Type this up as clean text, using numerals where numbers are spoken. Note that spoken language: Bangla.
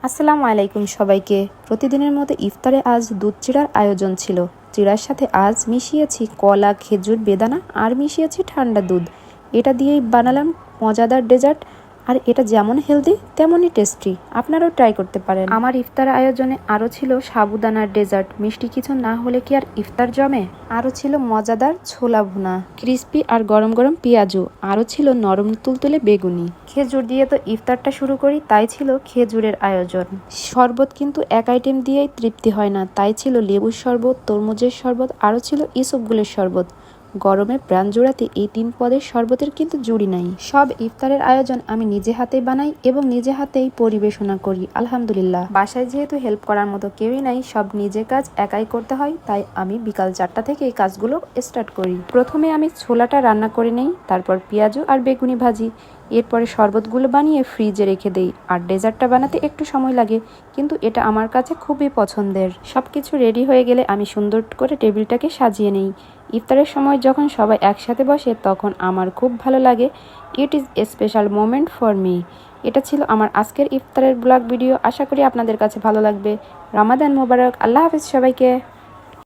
আসসালামু আলাইকুম সবাইকে। প্রতিদিনের মতো ইফতারে আজ দুধ চিড়ার আয়োজন ছিল। চিড়ার সাথে আজ মিশিয়েছি কলা, খেজুর, বেদানা আর মিশিয়েছি ঠান্ডা দুধ। এটা দিয়েই বানালাম মজাদার ডেজার্ট। আর এটা যেমন হেলদি তেমনই টেস্টি। আপনারাও ট্রাই করতে পারেন। আমার ইফতার আয়োজনে আরও ছিল সাবুদানার ডেজার্ট। মিষ্টি কিছু না হলে কি আর ইফতার জমে। আরও ছিল মজাদার ছোলা ভুনা, ক্রিস্পি আর গরম গরম পেঁয়াজু। আরও ছিল নরম তুলতুলে বেগুনি। খেজুর দিয়ে তো ইফতারটা শুরু করি, তাই ছিল খেজুরের আয়োজন। শরবত কিন্তু এক আইটেম দিয়েই তৃপ্তি হয় না, তাই ছিল লেবুর শরবত, তরমুজের শরবত, আরও ছিল ইসবগুলের শরবত। গরমে প্রাণ জোড়াতে এই 3 পদের শরবতের কিন্তু জুড়ি নাই। সব ইফতারের আয়োজন আমি নিজে হাতেই বানাই এবং নিজে হাতেই পরিবেশনা করি আলহামদুলিল্লাহ। বাসায় যেহেতু হেল্প করার মতো কেউই নাই, সব নিজে কাজ একাই করতে হয়, তাই আমি বিকাল 4টা থেকে এই কাজগুলো স্টার্ট করি। প্রথমে আমি ছোলাটা রান্না করে নেই, তারপর পেঁয়াজু আর বেগুনি ভাজি। এরপরে শরবতগুলো বানিয়ে ফ্রিজে রেখে দেই। আর ডেজার্টটা বানাতে একটু সময় লাগে, কিন্তু এটা আমার কাছে খুবই পছন্দের। সবকিছু রেডি হয়ে গেলে আমি সুন্দর করে টেবিলটাকে সাজিয়ে নেই। ইফতারের সময় যখন সবাই একসাথে বসে তখন আমার খুব ভালো লাগে। It is a special moment for me. এটা ছিল আমার আজকের ইফতারের ব্লগ ভিডিও। আশা করি আপনাদের কাছে ভালো লাগবে। রমাদান মোবারক। আল্লাহ হাফেজ সবাইকে।